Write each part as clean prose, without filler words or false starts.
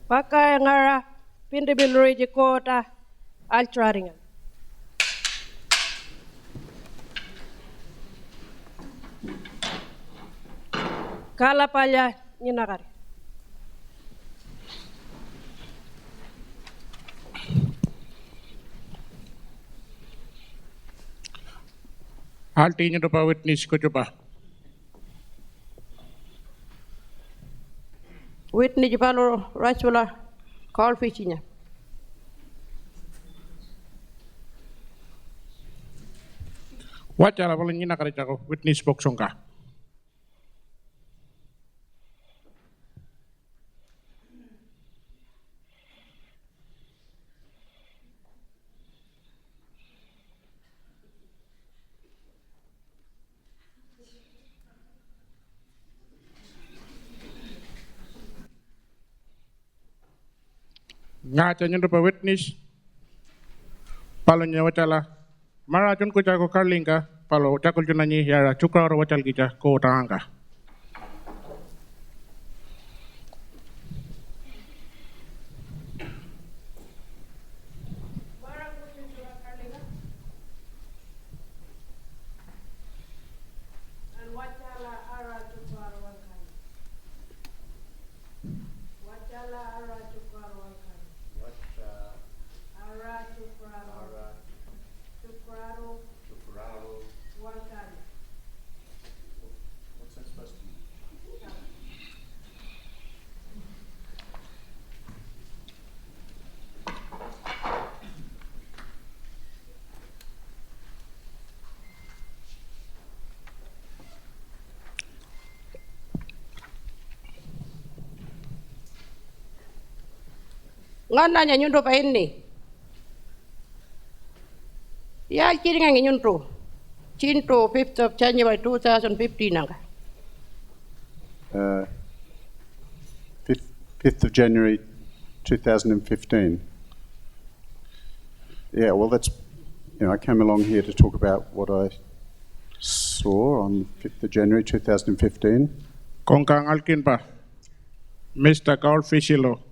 Pakai ngara Pintupi Luritja kota altraringan. Kala palya ninakari. Artinya dopa witness ko coba. Witness palo rasula call fishingnya. Wajala paling nyina kari cako witness boksongka. Ngaca nyo dopa witness. Palo nya wacala. Mara chun ko cako karlingka. Palo cakul chunanyi yara cukra ro wacal kita ko tangangka. Ngananya nyundo pa ini. Ya kiringan nyundo. Cinto 5th of January 2015 nanga. 5th of January 2015. Yeah, well that's, I came along here to talk about what I saw on 5th of January 2015. Kongkang alkin pa. Mr. Goldfishilo.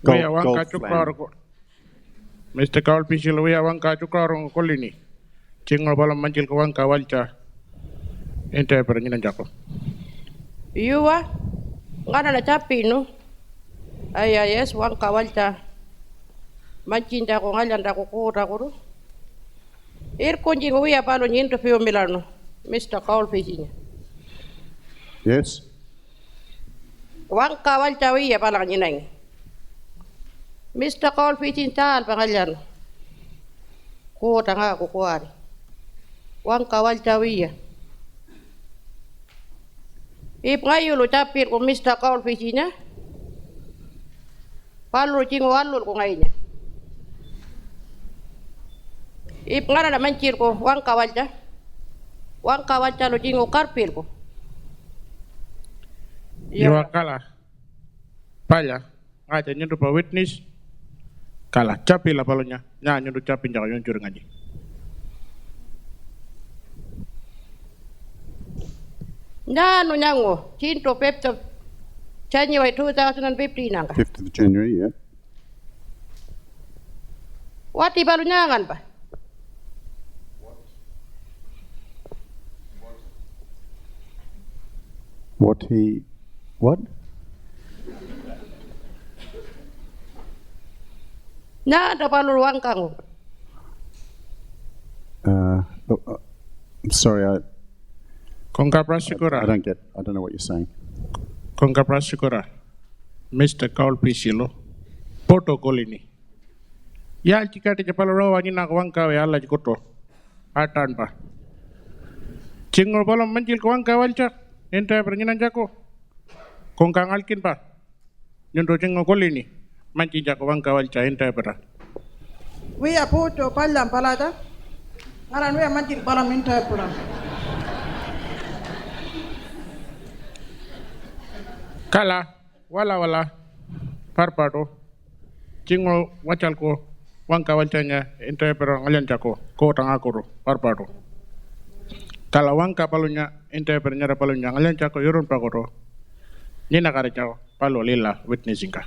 Goldflam. Mr. Goldfishilo we wangka cukraro kolini. Cingol balam mancil ko wangka walca. Interpreter nyinan jako. Yuwa ngana na capi no. Yes wangka walca. Mancinta ko ngalanda ko kota ko. Kunjing uya palo nyinto fio milano. Mr. Goldfishing. Yes. Wangka walca uya pala nyinang. Mr. Goldfishing tal pangalan. Kota nga kukuari. Wangka walca uya. Ngayulo capir ko Mr. Goldfishing. Palo cingo walul ko ngaynya. Ngana na mancir ko wangka walca. Wangka walca lo cingo karpir ko. Iwa kala. Paya. Ngaca nyo dopa witness. Kala capi la palonya. Nya nyo do capi njako yon curi ngaji. Nano nyango. Cinto 5th of January 2015 nanga. 5th of January, yeah. Wati baru nyangan pa. What? Ada balu ruang kang. I'm sorry, Kongka Prosecutor. I don't know what you're saying. Kongka Prosecutor. Mr. Goldfishilo. Protocol ini. Ya jika di Jepang rawa ni nak wangka we Allah jikoto. Atan pa. Cingol balam mancil ko wangka walca. Interpreter nyinan jako. Kongka ngalkin pa. Nyundo cingol kolini. Manci jako wangka walca interpreter. We are poto palam palata. Ngaran we mancil balam interpreter. Kala wala parpato cingol wacal ko wangka walcanya interpreter ngalian jako ko tangakoro parpato kala wangka palunya interpreter nyara palunya ngalian jako yorun pakoro ni nakare jako palo lila witnessing ka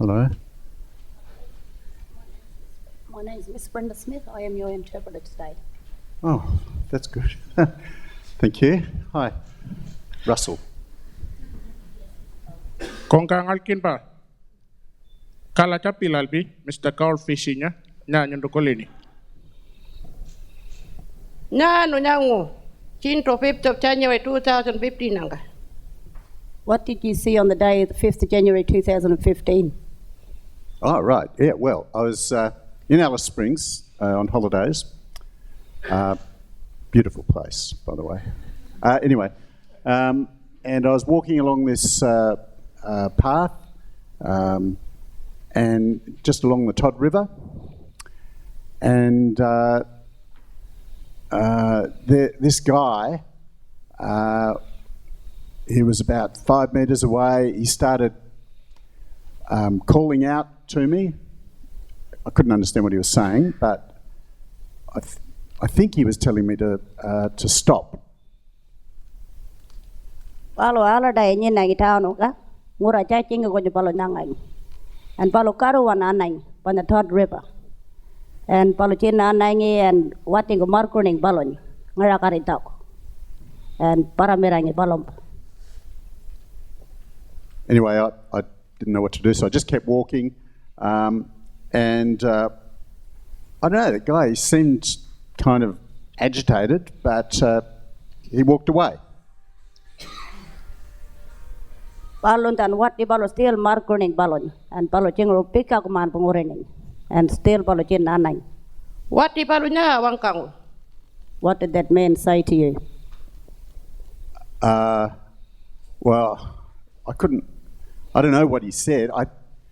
Hello. My name is Miss Brenda Smith. I am your interpreter today. Oh, that's good. Thank you. Hi. Russell. Kongkang alkin pa. Kala capilalbi, Mr. Carl Fishingnya, nyanyi kolini. Nyano nyango. Chinto 5th of January 2015 nanga. What did you see on the day of the 5th of January 2015? Oh, right. Yeah, well, I was in Alice Springs on holidays. Beautiful place, by the way. Anyway, and I was walking along this path and just along the Todd River, and this guy, he was about 5 metres away. He started calling out to me. I couldn't understand what he was saying, but I think he was telling me to stop. Palo ala day ni na gitano ka. Mura cha chinga ko palo nangai. And palo karuan anai on the Todd River. And palo china anai and wati ko markuning balon. Ngara karitao. And paramerangi balom. Anyway, I didn't know what to do, so I just kept walking. And I don't know, the guy, he seemed kind of agitated, but he walked away. Balon dan wati balo still markuning balon. And palo chingo pika kuman pengurening. And still palo china anai. Wati palunya wangkang. What did that man say to you? Well, I don't know what he said,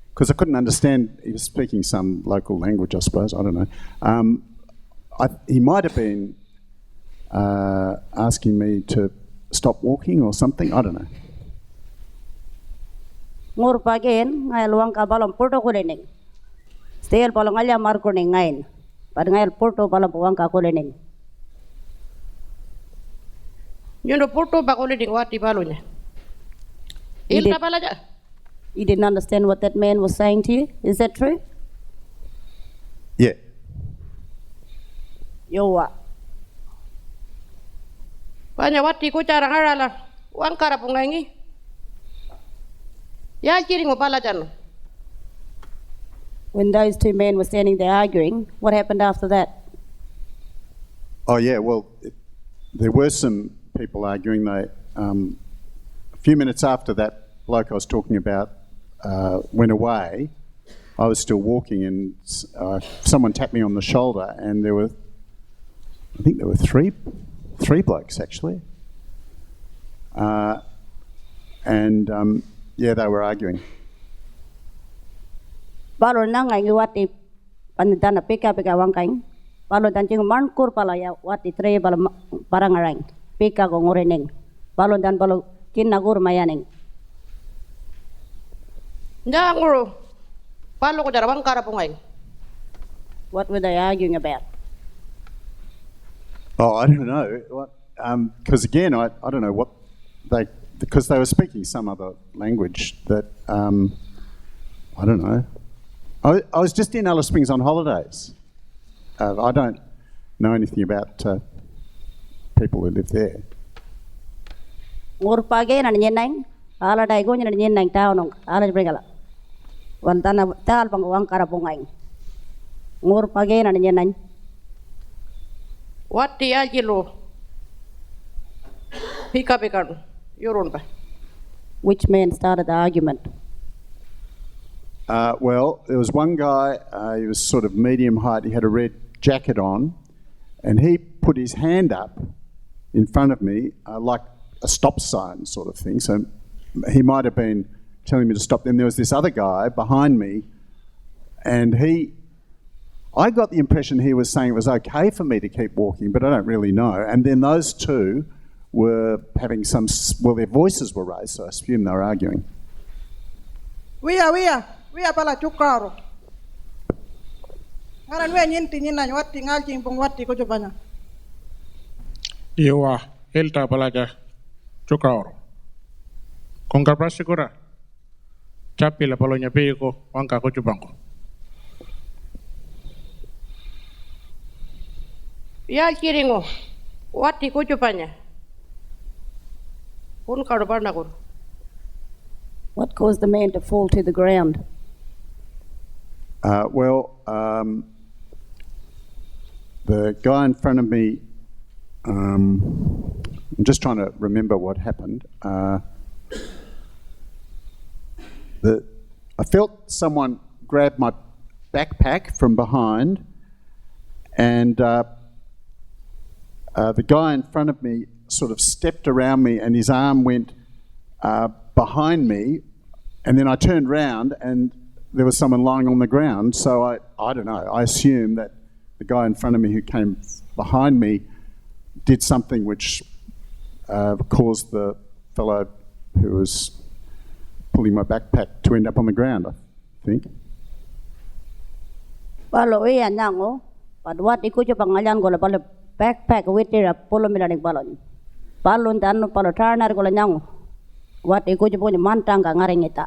because I couldn't understand. He was speaking some local language, I suppose, I don't know. He might have been asking me to stop walking or something, I don't know. Ngur pagin ngay luang ka balom porto kulening. Still balong alya markuning ngain. Pad ngay porto balom buang ka kulening. Nyundo porto bakuli ding wati palunya. Ilta palaja. You didn't understand what that man was saying to you? Is that true? Yeah. Yowa. Panya wati ko cara ngarala. Wangkara pungangi. Ya kiri ngo palajan. When those two men were standing there arguing, what happened after that? Oh, yeah, well, there were some people arguing. They, a few minutes after that bloke I was talking about went away, I was still walking, and someone tapped me on the shoulder, and I think there were three blokes actually, and yeah, they were arguing. Balo nangai wati panitana pika wangkain. Balo dan cing mankur pala ya wati tre balo parangarang pika ko ngoreneng. Balo dan balo kinagur mayaning. Njanguro. Palo ko jarawang kara pungai. What were they arguing about? Oh, I don't know. Because again, I don't know what because they were speaking some other language that I don't know. I was just in Alice Springs on holidays. I don't know anything about people who live there. Ngur pagi na nyenang, ala dai go na nyenang tao nong, ala jebregala. Wantana tal pangwang karapungai. Ngur pagi na nyenang. Wati ajilo. Pika Yorun ba. Which man started the argument? Well, there was one guy, he was sort of medium height, he had a red jacket on, and he put his hand up in front of me like a stop sign sort of thing, so he might have been telling me to stop. Then there was this other guy behind me, and I got the impression he was saying it was okay for me to keep walking, but I don't really know. And then those two were having their voices were raised, so I assume they were arguing. We are pala chukaro. Ngaran we nyinti nyina wati ngalching pong wati ko jobana. Iwa, elta palaja, chukaro. Kongka Prosecutor. Chapila palonya piko wangka kuchupango. Ya kiringo. Wati kuchupanya. Pun karo parna kur. What caused the man to fall to the ground? The guy in front of me, I'm just trying to remember what happened. I felt someone grab my backpack from behind, and the guy in front of me sort of stepped around me and his arm went behind me, and then I turned round and there was someone lying on the ground. So I don't know, I assumed that the guy in front of me who came behind me did something which caused the fellow who was pulling my backpack to end up on the ground, I think. Palo iya nango, padwat iku jo pangalan gola palo backpack witira polo milaning balon. Palon tanu palo turner gola nango. Wat iku jo punya mantang ka ngaring ita.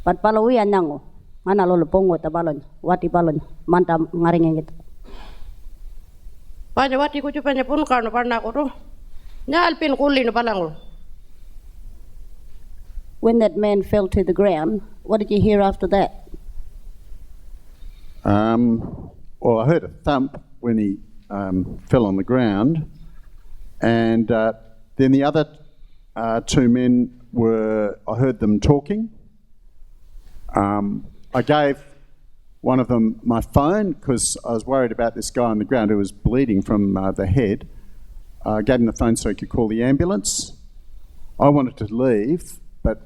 Pad palo iya nango, mana lolo pongo ta balon. Wati balon mantang ngaring ita. Panya wati kuchupanya pun karo parna kuru. Nyalpin kuli no palango. When that man fell to the ground, what did you hear after that? Well, I heard a thump when he fell on the ground, and then the other two men I heard them talking. I gave one of them my phone because I was worried about this guy on the ground who was bleeding from the head. I gave him the phone so he could call the ambulance. I wanted to leave, but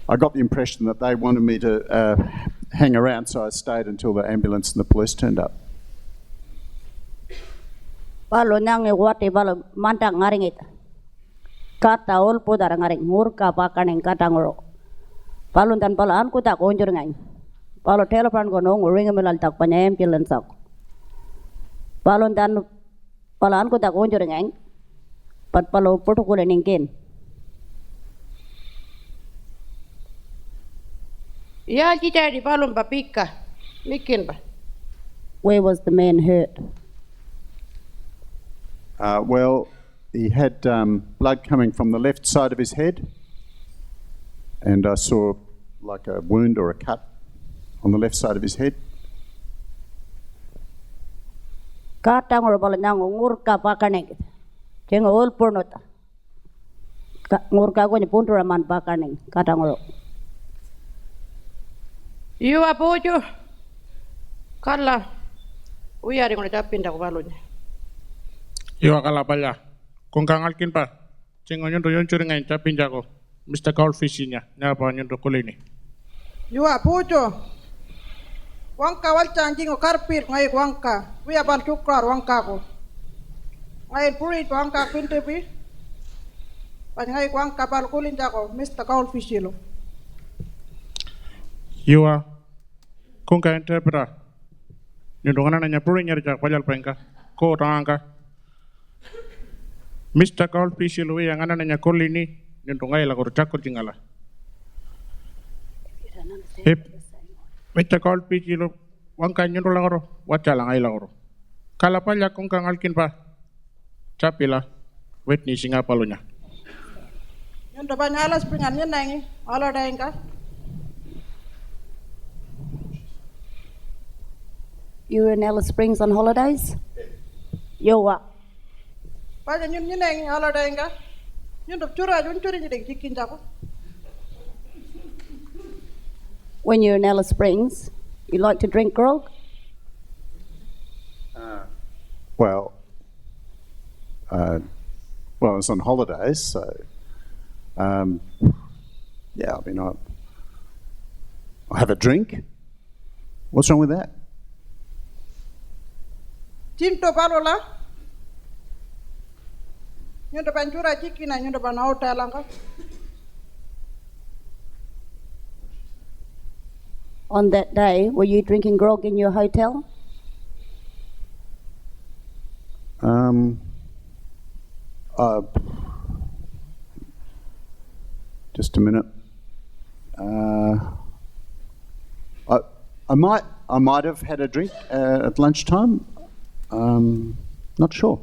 I got the impression that they wanted me to hang around, so I stayed until the ambulance and the police turned up. Palo nang wati palo mantang ngaring ita. Kata ol podar ngaring murka pakaning katangoro. Palo tan palo an kuta konjur ngai. Palo telepon ko nong ring melal tak panya ambulance ak. Palo tan palo an kuta konjur ngai. Pat palo protocol ningkin. Ya kita di palon papika. Mikin ba? Where was the man hurt? Well, he had blood coming from the left side of his head, and I saw like a wound or a cut on the left side of his head. Katangoro palo nang ngurka pakaning. Jengo ol purnota. Ngurka ko ni puntura man pakaning katangoro. Iwa pojo. Kala. Uyari ngono tapinda ko balonya. Iwa kala pala. Kung kangalkin pa. Chingo nyo yon churi ngayon tapinda ko. Mr. Goldfish niya. Nga pa nyo kulini. Iwa pojo. Wangka walcang jingo karpit ngai wangka. Uya bal cukar wangka ko. Ngai purit wangka Pintupi. Ngai wangka bal kulin jako Mr. Goldfish lo. Iwa, kung ka interpreter, nindungan na niya puri niya rin pajal pengka, ko tangka. Mr. Goldfish luwi ang ana niya kulini, nindungay lagor chakol jingala. Mr. Goldfish lu, wangka nyo lagoro, wacha lang ay lagoro. Kala pala kung kang alkin pa, chapila, witness nga palo niya. Yung dapat nyalas pingan yun nangi, ala daing ka. You were in Alice Springs on holidays? Yo what? Paja yun nangi, ala daing ka. Yung dapat cura, yung curi jadi jikin jako. When you're in Alice Springs, you like to drink grog? Well, I was on holidays, so yeah, I mean, I have a drink. What's wrong with that? Cinto palola. Yung dapat cura jikin na yung dapat na hotel lang ka. On that day, were you drinking grog in your hotel? Just a minute. I might have had a drink at lunchtime. Not sure.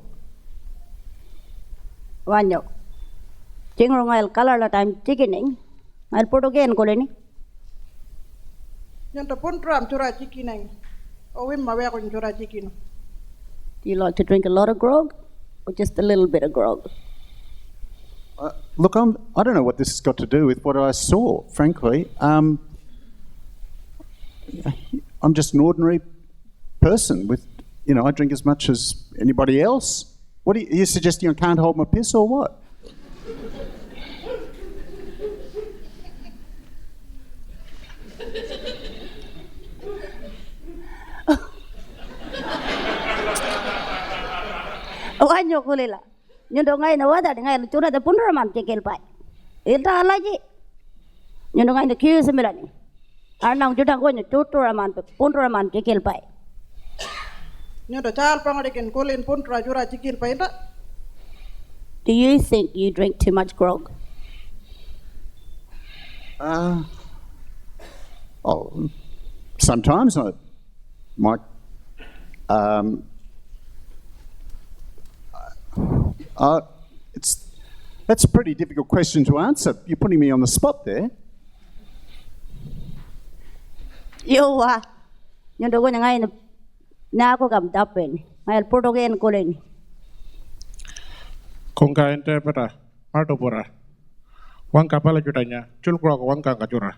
Wanyo. Jingro ngail color la time chickening. I'll put again colony. Nyonto puntram chura chikineng. O wim mawe ko chura chikin. Do you like to drink a lot of grog or just a little bit of grog? Look, I don't know what this has got to do with what I saw, frankly. I'm just an ordinary person with, I drink as much as anybody else. What are you suggesting I can't hold my piss or what? Wanyo kulila. Nyundo ngai na wada ngai chura da punraman chekel pai. Ilta alaji. Nyundo ngai na kiu semilani. Arnang juta ko nyu tuturaman punraman chekel pai. Nyonto chal pangadikin kulin puntra chura chikin pai ta. Do you think you drink too much grog? Sometimes I might. That's a pretty difficult question to answer. You're putting me on the spot there. Yo wa. Nyundo ko ngai na ko kam tapen. Ngai Portuguese kulin. Konga interpreter, Martopura. Wangka pala jutanya, culkro wangka kacura.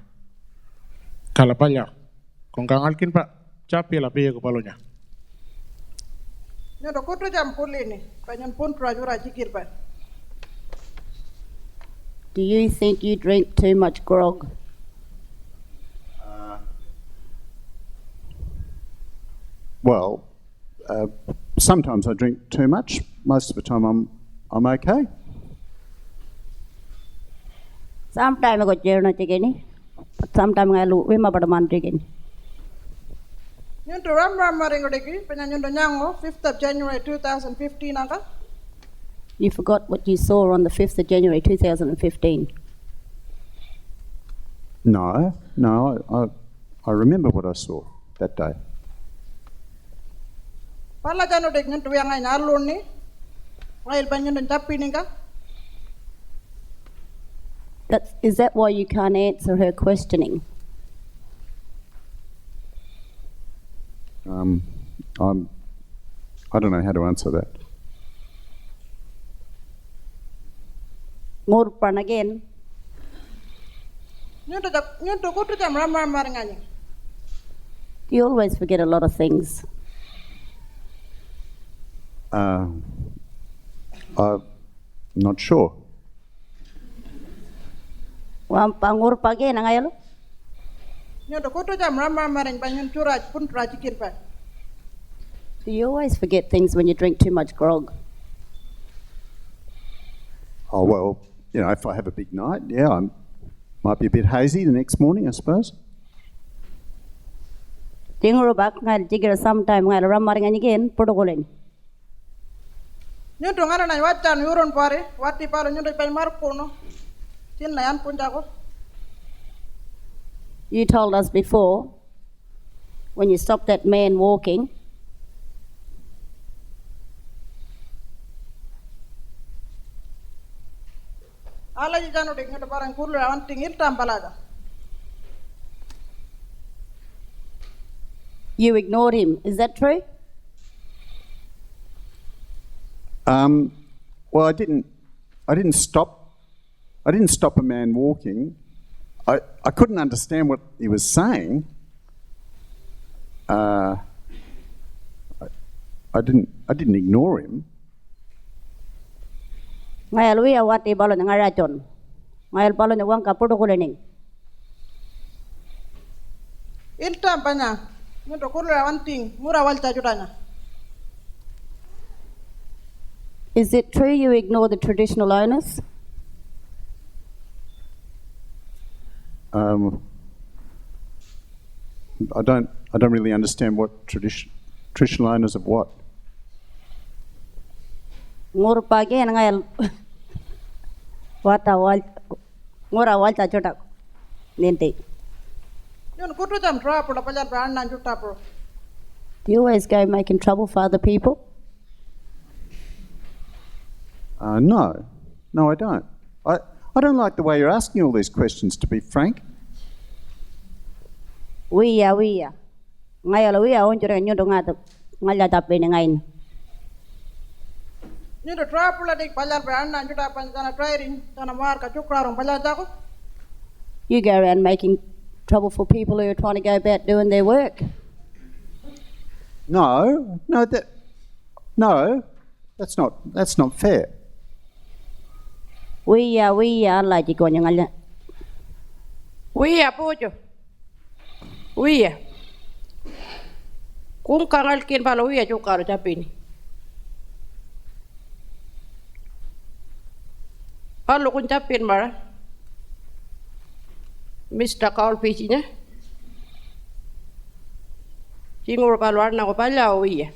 Kalapaya. Konga alkin pa, capi la piye ko palonya. Nyonto kutu jam kulini. Panyon puntra chura chikin pai. Do you think you drink too much grog? Well, sometimes I drink too much. Most of the time I'm okay. Sometimes I go jerna chikini. Sometimes I lu wima padaman chikini. Nyonto ram maringodeki. Panyon nyonto nyango 5th of January 2015 angka. You forgot what you saw on the 5th of January 2015. No, I remember what I saw that day. Pala jano dek nyonto yang ngai nalun ni. Ngai panyon nyonto capi ni ka. Is that why you can't answer her questioning? I don't know how to answer that. More pan again. Nyonto kutu jam ram maringanya. You always forget a lot of things. I'm not sure. Wan pangur pagi na ngayon. Nyonto kutu jam ram maring panyon chura puntra chikin pai. Do you always forget things when you drink too much grog? Oh, well, if I have a big night, yeah, I might be a bit hazy the next morning, I suppose. Tingro bak ngal jigera sometime ngal ram maring again protocolin. Nyonto ngana na watan yuron pare, wati pare nyonto pai markono. Chin layan punjako. You told us before, when you stopped that man walking, ala jano dek nyonto parang kurlu awan tingil tambalaga. you ignored him. Is that true? Well, I didn't stop a man walking. I couldn't understand what he was saying. I didn't ignore him. Ngayon luya wati balon ng araton. Ngayon balon ng wang kaputo kulening. Iltam panya, nyonto kurlu awan ting, mura wal tajudanya. Is it true you ignore the traditional owners? I don't really understand what traditional owners of what. Ngur pagi ngayon wata wal mura wal tajudak ninti. Yun kutu jam trapo la pajar pa annan jutapro. Do you always go making trouble for other people? No. No, I don't. I don't like the way you're asking all these questions, to be frank. We are. Ngay ala we are on jure nyodo ngata ngala tapi ngain. Yun trapo la dik pajar pa annan jutapan jana trairing jana marka chukrarong pajar jako. You go around making trouble for people who are trying to go about doing their work. No, that's not fair. We are like you going ngala. We are pojo. We are. Kung kangalkin palo we are chukaro chapini. Palo kun chapin mara. Mr. Kaul Pichinya. Chingur palo arna ko pala we are.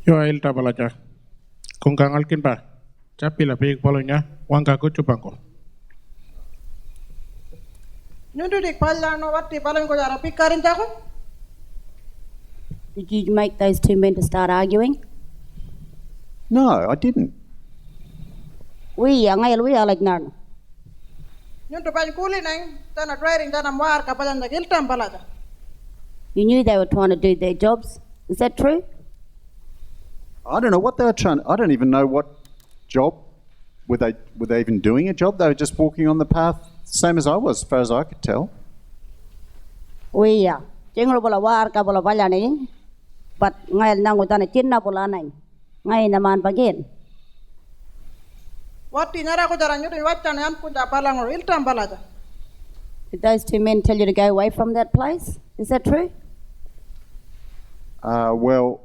Yo ail tabalaja. Kung kangalkin pa. Chapila pig polonya wangka ko chupanko. Yun dik pajar no wati palang ko jara pikarin jako. Did you make those two men to start arguing? No, I didn't. We are like narn. Yun pan kuli nang jana trairing jana marka pajar na giltam palada. You knew they were trying to do their jobs. Is that true? I don't know what they were trying. I don't even know what job. Were they even doing a job? They were just walking on the path, same as I was, as far as I could tell. We are. Chingur bola war ka bola pala ni. But ngayon nang utana chinna bola nai. Ngayon naman pagin. Wati nara ko jara nyutin waccan yan kunja palang ro iltam palada. Did those two men tell you to go away from that place? Is that true? Well,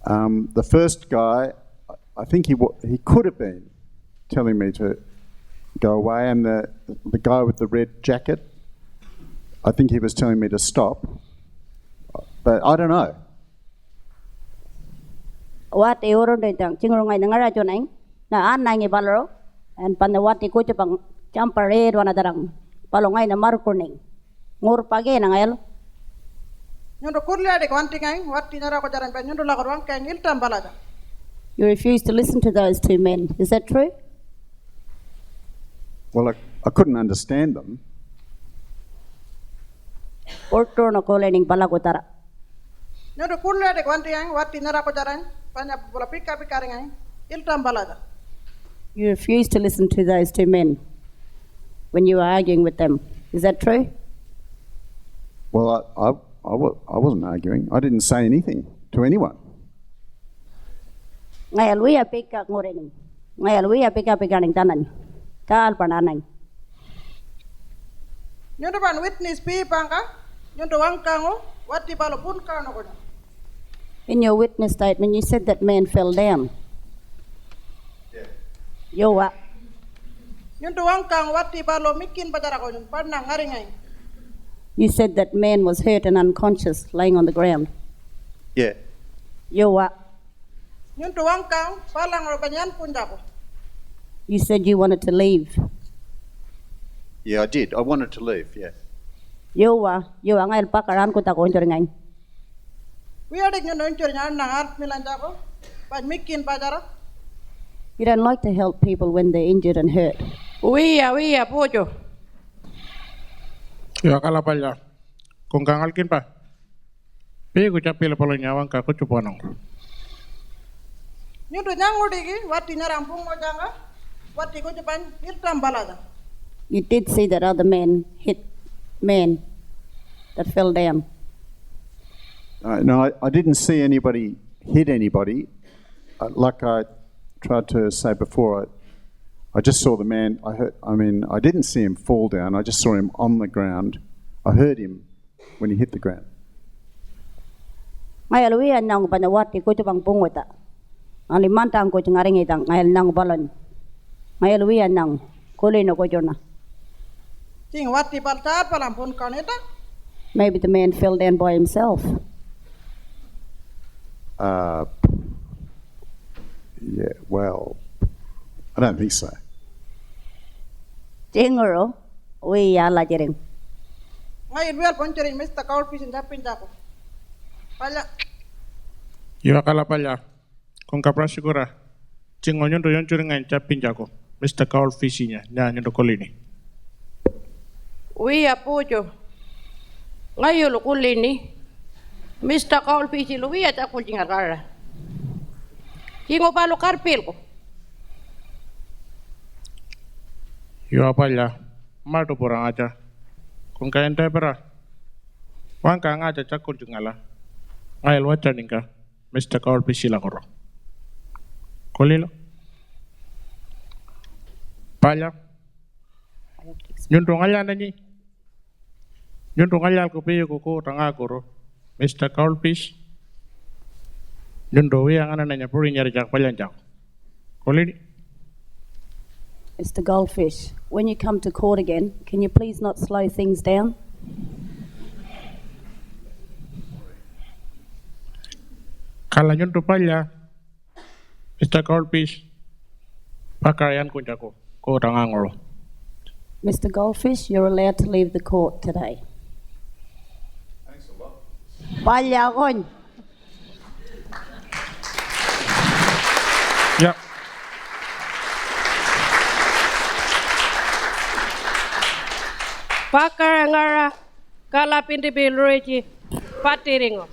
the first guy, I think he could have been telling me to go away, and the guy with the red jacket, I think he was telling me to stop, but I don't know. What the order de tang chingur ngai ngara cho nai na an nai ngi balro and pan what ko chapang champare wana darang palongai na mar kuning ngur page na ngael. Nyundo kurlia dik wanti ngai wati nara ko jara pa nyundo la ko wang kang iltam palada. You refused to listen to those two men. Is that true? Well, I couldn't understand them. Orto na ko lening pala ko tara. Nyundo kurlia dik wanti ngai wati nara ko jara panya bola pikaring ngai iltam palada. You refused to listen to those two men when you were arguing with them. Is that true? Well, I wasn't arguing. I didn't say anything to anyone. Ngayon we are pick up ngorening. Ngayon we are pick up pikaring tanan. Kal pananang. Nyundo pan witness pi pangka nyundo wang kango wati palo pun kano ko. In your witness statement, you said that man fell down. Yeah. Yo wa. Nyundo wang kango wati palo mikin pajara ko nyun panang ngari ngai. You said that man was hurt and unconscious, laying on the ground. Yeah. Yo wa. Nyundo wang kango palang ro panyan punja ko. You said you wanted to leave. Yeah, I did. I wanted to leave, yeah. Yo wa ngayon pakaran ko ta ko ngai. We are dik nyundo nchur nyan nang art milanja ko. Paj mikin pajara. You don't like to help people when they're injured and hurt. We are pojo. Yo kalapalya. Kung kangalkin pa. Pego chapila polonya wangka ko chupanong. Nyundo nyango digi wati nyarang pung mo janga. Wati ko japan iltam palada. You did see that other man hit man that fell down. No, I didn't see anybody hit anybody. Like I tried to say before, I just saw the man. I didn't see him fall down. I just saw him on the ground. I heard him when he hit the ground. Ngayon we nang panawati ko chupang pungota. Ang limantang ko ngaring itang ngayon nang balon. Ngayon we nang kulay no ko jona. Ting wati pal tar palam pun kaneta. Maybe the man fell down by himself. Yeah, well, I don't think so. Jingoro, we alla jering. Ngayon, we are ponchoring Mr. Goldfish and Japin Jaco. Pala, Yo akala pala. Kung ka prosecutor. Chingo nyo yon churing ngayon chapin jako. Mr. Goldfish niya. Nya nyo kolini. We are pojo. Ngayon kulini. Mr. Goldfish lo we are takulting agara. Jingo palo karpil ko. Yo apala. Marto porang aja. Kung ka interpreter. Wangka ngaja chakul jungala. Ngayon wacha ningka. Mr. Goldfish la koro. Kolilo. Pala. Nyuntung aja nani. Nyuntung aja ko piyo ko tanga koro. Mr. Goldfish. Nyuntung yang ana nanya puri nyari jak palan jak. Kolini. Mr. Goldfish, when you come to court again, can you please not slow things down? Kala nyuntung pala. Mr. Goldfish. Pakaian kunjaku. Ko tanga ngoro. Mr. Goldfish, you're allowed to leave the court today. Thanks a lot. Pala kon. Ya. Pakar ngara kala Pintupi Luritja patiringo.